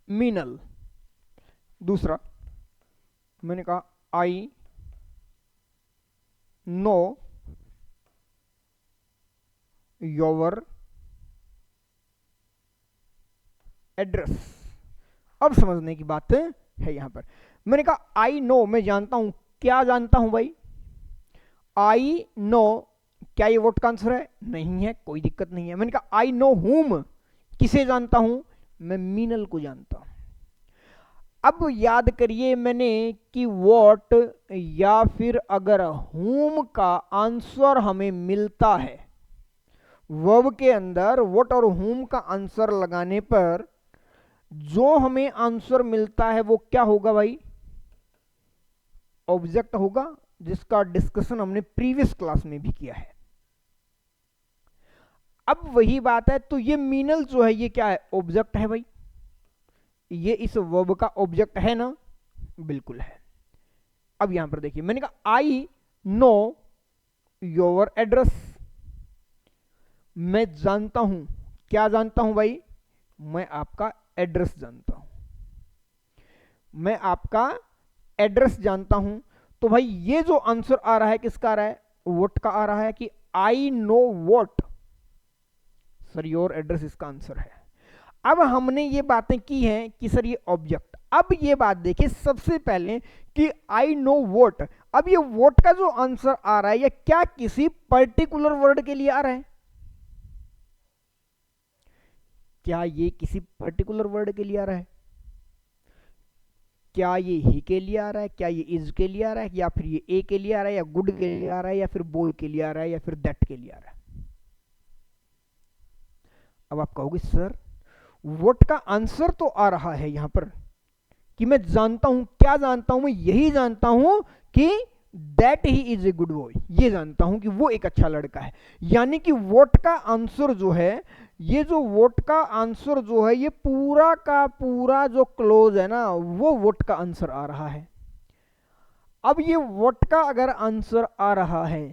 मीनल। दूसरा मैंने कहा आई नो योर एड्रेस। अब समझने की बात है यहां पर। मैंने कहा आई नो, मैं जानता हूं। क्या जानता हूं भाई? आई नो, क्या ये वोट का आंसर है? नहीं है, कोई दिक्कत नहीं है। मैंने कहा आई नो हुम, किसे जानता हूं? मैं मीनल को जानता हूं। अब याद करिए मैंने कि वॉट या फिर अगर हुम का आंसर हमें मिलता है, वर्ब के अंदर वॉट और हुम का आंसर लगाने पर जो हमें आंसर मिलता है वो क्या होगा भाई? ऑब्जेक्ट होगा, जिसका डिस्कशन हमने प्रीवियस क्लास में भी किया है। अब वही बात है, तो ये मीनल जो है ये क्या है? ऑब्जेक्ट है भाई। ये इस वर्ब का ऑब्जेक्ट है ना? बिल्कुल है। अब यहां पर देखिए, मैंने कहा आई नो योर एड्रेस, मैं जानता हूं, क्या जानता हूं भाई? मैं आपका एड्रेस जानता हूं, मैं आपका एड्रेस जानता हूं। तो भाई ये जो आंसर आ रहा है किसका आ रहा है? व्हाट का आ रहा है कि I know what, sir your address इसका आंसर है। अब हमने ये बातें की हैं कि सर ये ऑब्जेक्ट, अब ये बात देखिए सबसे पहले कि आई नो व्हाट, अब ये व्हाट का जो आंसर आ रहा है ये क्या किसी पर्टिकुलर वर्ड के लिए आ रहा है? क्या ये किसी पर्टिकुलर वर्ड के लिए आ रहा है? क्या ये ही के लिए आ रहा है, क्या ये इज के लिए आ रहा है, या फिर ये ए के लिए आ रहा है, या गुड के लिए आ रहा है, या फिर बॉय के लिए आ रहा है, या फिर दैट के लिए आ रहा है? अब आप कहोगे सर व्हाट का आंसर तो आ रहा है यहां पर कि मैं जानता हूं, क्या जानता हूं? मैं यही जानता हूं कि that he is a good boy, ये जानता हूं कि वो एक अच्छा लड़का है। यानी कि व्हाट का आंसर जो है, ये जो व्हाट का आंसर जो है, ये पूरा का पूरा जो क्लोज है ना, वो व्हाट का आंसर आ रहा है। अब ये व्हाट का अगर आंसर आ रहा है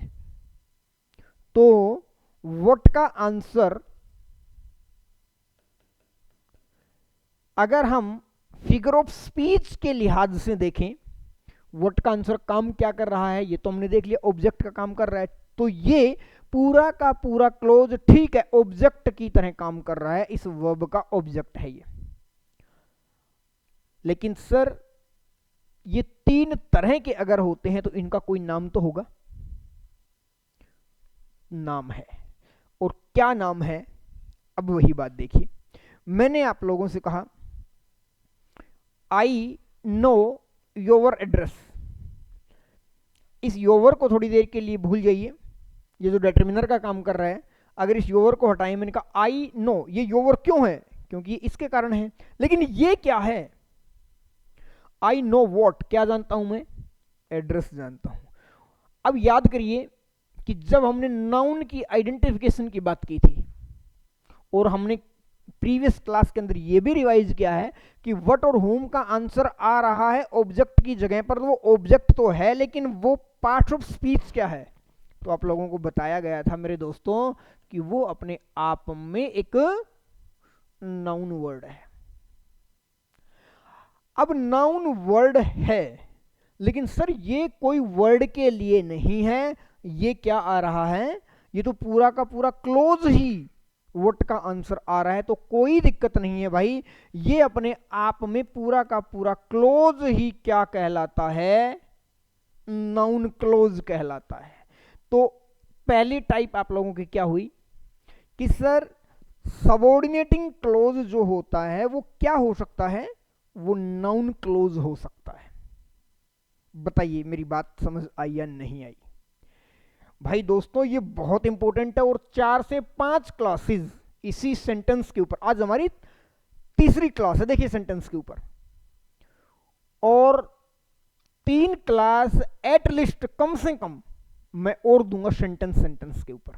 तो व्हाट का आंसर अगर हम फिगर ऑफ स्पीच के लिहाज से देखें, व्हाट का आंसर काम क्या कर रहा है? ये तो हमने देख लिया, ऑब्जेक्ट का काम कर रहा है। तो ये पूरा का पूरा क्लोज ठीक है ऑब्जेक्ट की तरह काम कर रहा है, इस वर्ब का ऑब्जेक्ट है ये। लेकिन सर ये तीन तरह के अगर होते हैं तो इनका कोई नाम तो होगा, नाम है। और क्या नाम है? अब वही बात देखिए, मैंने आप लोगों से कहा आई नो योर एड्रेस, इस योवर को थोड़ी देर के लिए भूल जाइए, ये जो डिटरमिनर का काम कर रहा है, अगर इस योवर को हटाएं, मैंने कहा आई नो, ये योवर क्यों है? क्योंकि इसके कारण है। लेकिन ये क्या है? आई नो व्हाट, क्या जानता हूं मैं? एड्रेस जानता हूं। अब याद करिए कि जब हमने नाउन की आइडेंटिफिकेशन की बात की थी और हमने प्रीवियस क्लास के अंदर ये भी रिवाइज किया है कि व्हाट और होम का आंसर आ रहा है ऑब्जेक्ट की जगह पर, वो ऑब्जेक्ट तो है लेकिन वो पार्ट ऑफ स्पीच क्या है? तो आप लोगों को बताया गया था मेरे दोस्तों कि वो अपने आप में एक नाउन वर्ड है। अब नाउन वर्ड है, लेकिन सर ये कोई वर्ड के लिए नहीं है, ये क्या आ रहा है? ये तो पूरा का पूरा क्लोज ही व्हाट का आंसर आ रहा है। तो कोई दिक्कत नहीं है भाई, ये अपने आप में पूरा का पूरा क्लोज ही क्या कहलाता है? नाउन क्लोज कहलाता है। तो पहली टाइप आप लोगों की क्या हुई कि सर सबऑर्डिनेटिंग क्लोज जो होता है वो क्या हो सकता है? वो नाउन क्लोज हो सकता है। बताइए मेरी बात समझ आई या नहीं आई? भाई दोस्तों ये बहुत इंपॉर्टेंट है, और 4 से 5 क्लासेस इसी सेंटेंस के ऊपर, आज हमारी तीसरी क्लास है देखिए सेंटेंस के ऊपर, और 3 क्लास एट लिस्ट कम से कम मैं और दूंगा सेंटेंस के ऊपर,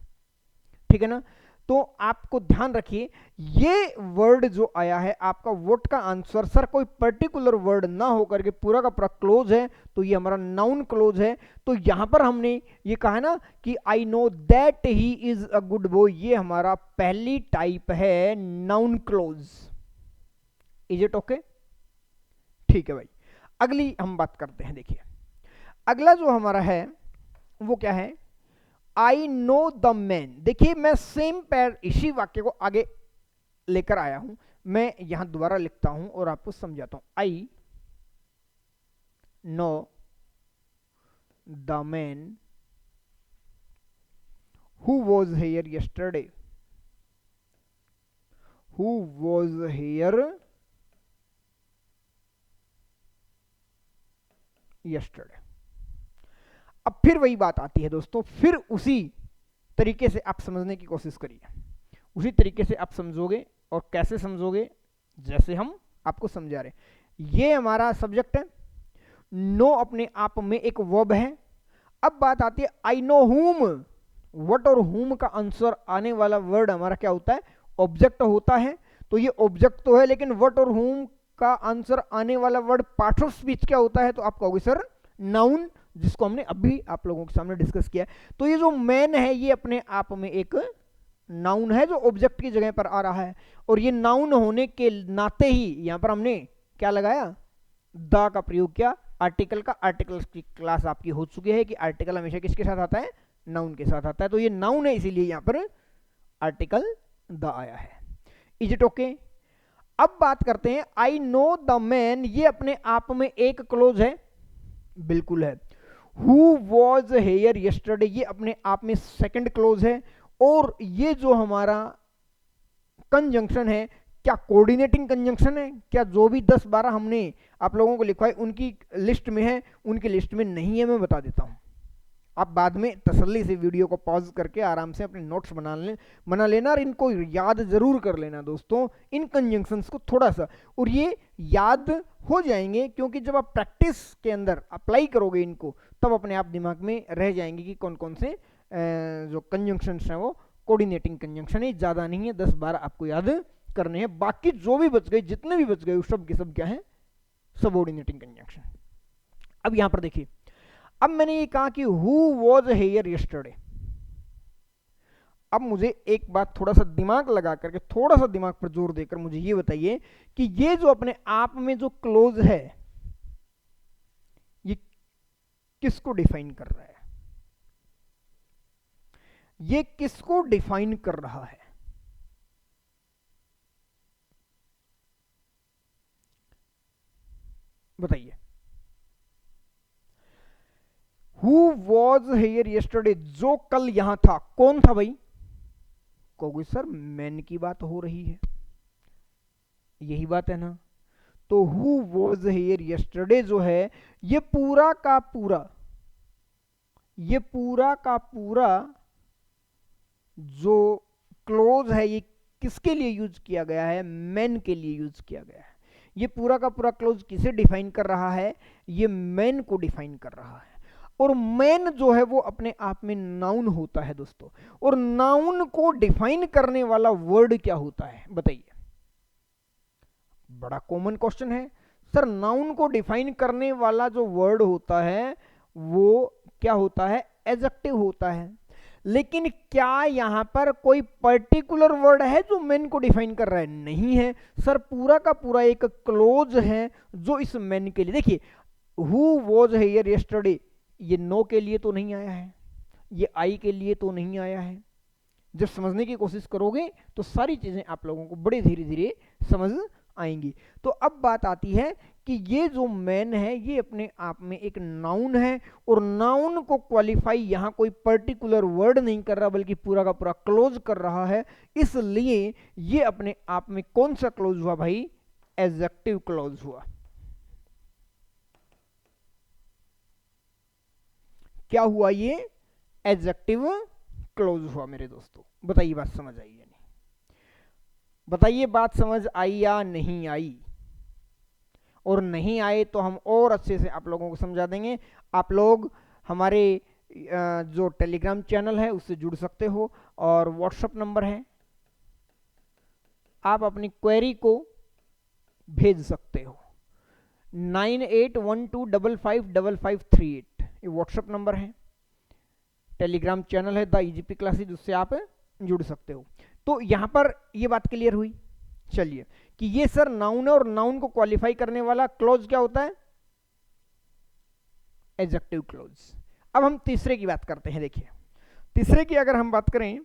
ठीक है ना? तो आपको ध्यान रखिए, ये वर्ड जो आया है आपका व्हाट का आंसर, सर कोई पर्टिकुलर वर्ड ना होकर के पूरा का पूरा क्लोज है, तो ये हमारा नाउन क्लोज है। तो यहां पर हमने ये कहा ना कि I know that he is a good boy, ये हमारा पहली टाइप है noun close. Is it okay? ठीक है भाई, अगली हम बात करते हैं। देखिए अगला जो हमारा है वो क्या है? I know the man. देखिए मैं सेम पैर इसी वाक्य को आगे लेकर आया हूं, मैं यहां दोबारा लिखता हूं और आपको समझाता हूं। I know the man who was here yesterday, who was here yesterday. अब फिर वही बात आती है दोस्तों, फिर उसी तरीके से आप समझने की कोशिश करिए, उसी तरीके से आप समझोगे। और कैसे समझोगे? जैसे हम आपको समझा रहे, ये हमारा सब्जेक्ट है, नो अपने आप में एक वर्ब है। अब बात आती है आई नो हुम, व्हाट और हुम का आंसर आने वाला वर्ड हमारा क्या होता है? ऑब्जेक्ट होता है। तो ये ऑब्जेक्ट तो है, लेकिन व्हाट और हुम आपका आंसर आने वाला वर्ड पार्ट ऑफ स्पीच क्या होता है, तो आप कहोगे सर नाउन, जिसको हमने अभी आप लोगों के सामने डिस्कस किया। तो ये जो मैन है ये अपने आप में एक नाउन है जो ऑब्जेक्ट की जगह पर आ रहा है, और ये नाउन होने के नाते ही यहां पर हमने क्या लगाया, द का प्रयोग किया आर्टिकल का। आर्टिकल की क्लास आपकी हो चुकी है कि आर्टिकल हमेशा किसके साथ आता है, नाउन के साथ आता है। तो ये नाउन है इसीलिए यहां पर आर्टिकल द आया है। Is it okay? अब बात करते हैं आई नो द मैन, ये अपने आप में एक क्लोज है, बिल्कुल है। हु वॉज हेयर यस्टरडे, ये अपने आप में सेकंड क्लोज है। और ये जो हमारा कंजंक्शन है, क्या कोऑर्डिनेटिंग कंजंक्शन है? क्या जो भी 10-12 हमने आप लोगों को लिखवाए उनकी लिस्ट में है, उनकी लिस्ट में नहीं है, मैं बता देता हूं। आप बाद में तसल्ली से वीडियो को पॉज करके आराम से अपने नोट्स बना लेना, और इनको याद जरूर कर लेना दोस्तों, इन कंजंक्शंस को थोड़ा सा, और ये याद हो जाएंगे क्योंकि जब आप प्रैक्टिस के अंदर अप्लाई करोगे इनको, तब अपने आप दिमाग में रह जाएंगे कि कौन कौन से जो कंजंक्शंस हैं वो कोऑर्डिनेटिंग कंजंक्शन है। ज़्यादा नहीं है, 10-12 आपको याद करने हैं। बाकी जो भी बच गए, जितने भी बच गए, वो सब के सब क्या है, सबऑर्डिनेटिंग कंजंक्शन। अब यहां पर देखिए, अब मैंने ये कहा कि हु वॉज हेयर यस्टरडे। अब मुझे एक बात थोड़ा सा दिमाग लगा करके, थोड़ा सा दिमाग पर जोर देकर मुझे ये बताइए कि ये जो अपने आप में जो क्लोज है ये किसको डिफाइन कर रहा है, ये किसको डिफाइन कर रहा है? बताइए। हु वॉज हेयर यस्टरडे, जो कल यहां था, कौन था भाई? कहोगे सर मैन की बात हो रही है, यही बात है ना। तो हु वॉज हेयर यस्टरडे जो है, ये पूरा का पूरा, ये पूरा का पूरा जो क्लोज है, ये किसके लिए यूज किया गया है? मैन के लिए यूज किया गया है। ये पूरा का पूरा क्लोज किसे डिफाइन कर रहा है? ये मैन को डिफाइन कर रहा है। और मैन जो है वो अपने आप में नाउन होता है दोस्तों, और नाउन को डिफाइन करने वाला वर्ड क्या होता है बताइए? बड़ा कॉमन क्वेश्चन है सर, नाउन को डिफाइन करने वाला जो वर्ड होता है वो क्या होता है? एडजेक्टिव होता है। लेकिन क्या यहां पर कोई पर्टिकुलर वर्ड है जो मैन को डिफाइन कर रहा है? नहीं है सर, पूरा का पूरा एक क्लोज है जो इस मैन के लिए। देखिए, हु वॉज हेयर यस्टरडे, ये नो के लिए तो नहीं आया है, ये आई के लिए तो नहीं आया है। जब समझने की कोशिश करोगे तो सारी चीजें आप लोगों को बड़े धीरे धीरे समझ आएंगी। तो अब बात आती है कि ये जो मैन है ये अपने आप में एक नाउन है, और नाउन को क्वालिफाई यहां कोई पर्टिकुलर वर्ड नहीं कर रहा, बल्कि पूरा का पूरा क्लोज कर रहा है। इसलिए ये अपने आप में कौन सा क्लोज हुआ भाई? एडजेक्टिव क्लोज हुआ। क्या हुआ? ये एडजेक्टिव क्लोज हुआ मेरे दोस्तों। बताइए बात समझ आई या नहीं? बताइए बात समझ आई या नहीं आई? और नहीं आए तो हम और अच्छे से आप लोगों को समझा देंगे। आप लोग हमारे जो टेलीग्राम चैनल है उससे जुड़ सकते हो, और व्हाट्सएप नंबर है, आप अपनी क्वेरी को भेज सकते हो 9812555538। ये व्हाट्सएप नंबर है, टेलीग्राम चैनल है द ईजीपी क्लासेज, उससे आप जुड़ सकते हो। तो यहां पर ये बात क्लियर हुई। चलिए, कि ये सर नाउन है, और नाउन को क्वालिफाई करने वाला क्लोज क्या होता है? Adjective close. अब हम तीसरे की बात करते हैं। देखिए, तीसरे की अगर हम बात करें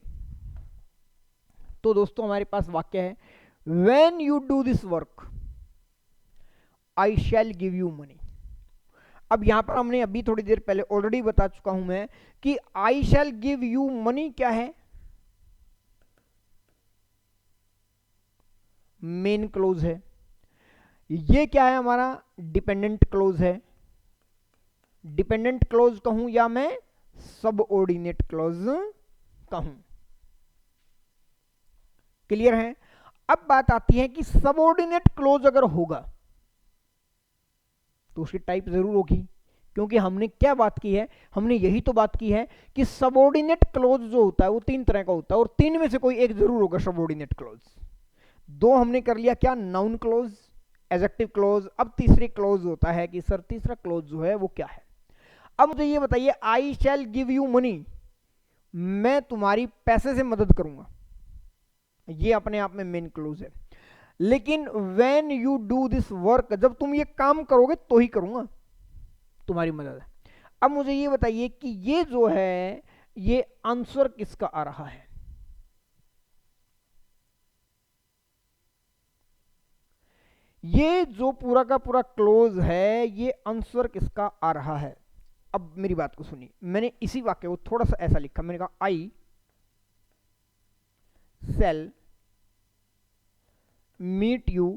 तो दोस्तों हमारे पास वाक्य है, when you do this work I shell give you money. अब यहां पर हमने अभी थोड़ी देर पहले ऑलरेडी बता चुका हूं मैं कि I shell give you money क्या है? मेन क्लोज है। ये क्या है? हमारा डिपेंडेंट क्लोज है। डिपेंडेंट क्लोज कहूं या मैं सबऑर्डिनेट क्लोज कहूं? क्लियर है? अब बात आती है कि सबऑर्डिनेट क्लोज अगर होगा तो उसकी टाइप जरूर होगी, क्योंकि हमने क्या बात की है? हमने यही तो बात की है कि सबऑर्डिनेट क्लोज जो होता है वो 3 तरह का होता है, और 3 में से कोई एक जरूर होगा सबऑर्डिनेट क्लोज। 2 हमने कर लिया क्या? Noun close, adjective close. अब तीसरी क्लोज होता है कि सर तीसरा क्लोज जो है वो क्या है। अब मुझे ये बताइए, आई शैल गिव यू मनी, मैं तुम्हारी पैसे से मदद करूंगा, ये अपने आप में मेन क्लोज है। लेकिन when you do this work, जब तुम ये काम करोगे तो ही करूंगा तुम्हारी मदद। अब मुझे ये बताइए कि ये जो है ये आंसर किसका आ रहा है। ये जो पूरा का पूरा क्लोज है ये आंसर किसका आ रहा है। अब मेरी बात को सुनिए, मैंने इसी वाक्य को थोड़ा सा ऐसा लिखा, मैंने कहा I shall meet you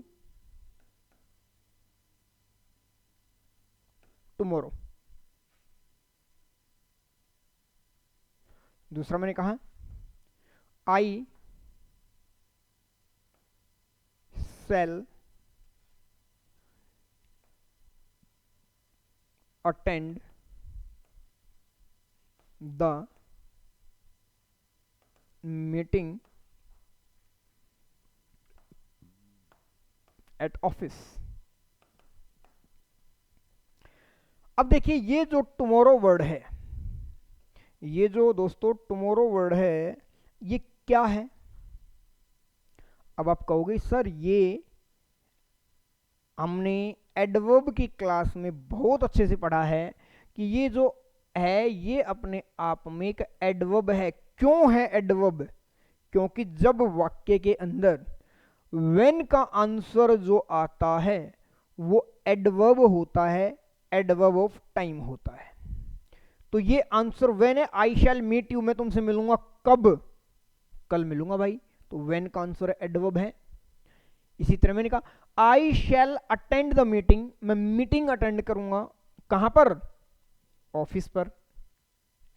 tomorrow. दूसरा मैंने कहा I shall attend the meeting at office. अब देखिए ये जो टुमारो वर्ड है, ये जो दोस्तों टुमारो वर्ड है ये क्या है। अब आप कहोगे सर ये हमने एडवर्ब की क्लास में बहुत अच्छे से पढ़ा है कि ये जो है ये अपने आप में एक एडवर्ब है। क्यों है एडवर्ब? क्योंकि जब वाक्य के अंदर व्हेन का आंसर जो आता है वो एडवर्ब होता है, एडवर्ब ऑफ टाइम होता है। तो ये आंसर व्हेन है, आई शैल मीट यू, मैं तुमसे मिलूंगा कब? कल मिलूंगा भाई, तो व्हेन का आंसर एडवर्ब है। इसी तरह मैंने कहा आई शैल अटेंड द मीटिंग, मैं मीटिंग अटेंड करूंगा, कहां पर? ऑफिस पर,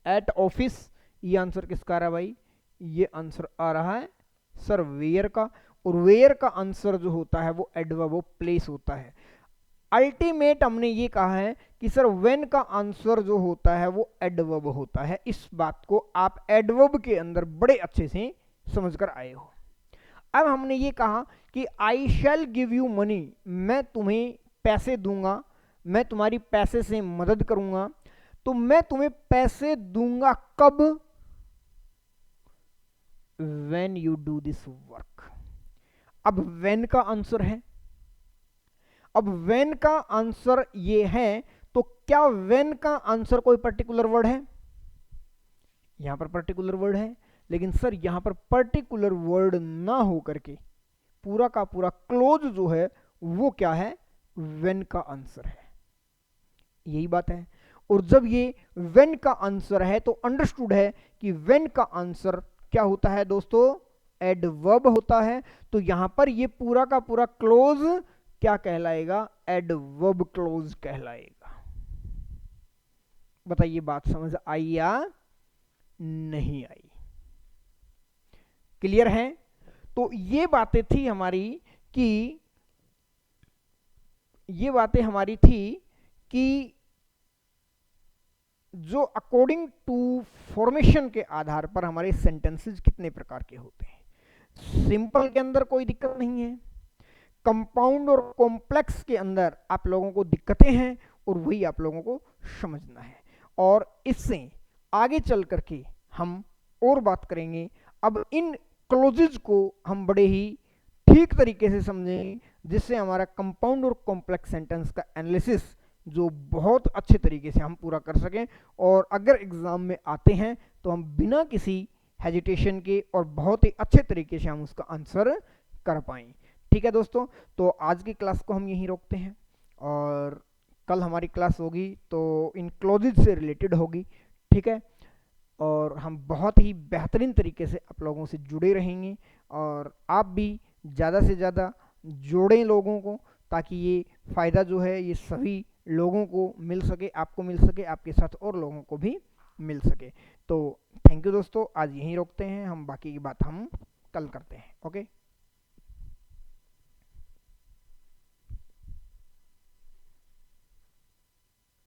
एट ऑफिस। ये आंसर किसका आ रहा है भाई? ये आंसर आ रहा है सर वेयर का, और वेयर का आंसर जो होता है वो एडवर्ब ऑफ प्लेस होता है। अल्टीमेट हमने ये कहा है कि सर व्हेन का आंसर जो होता है वो एडवर्ब होता है। इस बात को आप एडवर्ब के अंदर बड़े अच्छे से समझ कर आए हो। अब हमने ये कहा कि I shell give you money, मैं तुम्हें पैसे दूंगा, मैं तुम्हारी पैसे से मदद करूंगा। तो मैं तुम्हें पैसे दूंगा कब? When you do this work. अब व्हेन का आंसर है, अब व्हेन का आंसर ये है, तो क्या व्हेन का आंसर कोई पर्टिकुलर वर्ड है? यहां पर पर्टिकुलर वर्ड है, लेकिन सर यहां पर पर्टिकुलर वर्ड ना हो करके पूरा का पूरा क्लोज जो है वो क्या है? व्हेन का आंसर है, यही बात है। और जब ये व्हेन का आंसर है तो अंडरस्टूड है कि व्हेन का आंसर क्या होता है दोस्तों? एडवर्ब होता है। तो यहां पर ये पूरा का पूरा क्लोज क्या कहलाएगा? एडवर्ब क्लोज कहलाएगा। बताइए बात समझ आई या नहीं आई? क्लियर है? तो ये बातें थी हमारी कि ये बातें हमारी थी कि जो अकॉर्डिंग टू फॉर्मेशन के आधार पर हमारे सेंटेंसेस कितने प्रकार के होते हैं। सिंपल के अंदर कोई दिक्कत नहीं है, कंपाउंड और कॉम्प्लेक्स के अंदर आप लोगों को दिक्कतें हैं और वही आप लोगों को समझना है। और इससे आगे चल करके हम और बात करेंगे। अब इन क्लोजेज को हम बड़े ही ठीक तरीके से समझेंगे जिससे हमारा कंपाउंड और कॉम्प्लेक्स सेंटेंस का एनालिसिस जो बहुत अच्छे तरीके से हम पूरा कर सकें, और अगर एग्जाम में आते हैं तो हम बिना किसी हेजिटेशन के और बहुत ही अच्छे तरीके से हम उसका आंसर कर पाएं। ठीक है दोस्तों, तो आज की क्लास को हम यहीं रोकते हैं और कल हमारी क्लास होगी तो इन क्लोजेज से रिलेटेड होगी। ठीक है, और हम बहुत ही बेहतरीन तरीके से आप लोगों से जुड़े रहेंगे और आप भी ज़्यादा से ज़्यादा जोड़ें लोगों को, ताकि ये फ़ायदा जो है ये सभी लोगों को मिल सके, आपको मिल सके, आपके साथ और लोगों को भी मिल सके। तो थैंक यू दोस्तों, आज यहीं रोकते हैं, हम बाकी की बात हम कल करते हैं। ओके।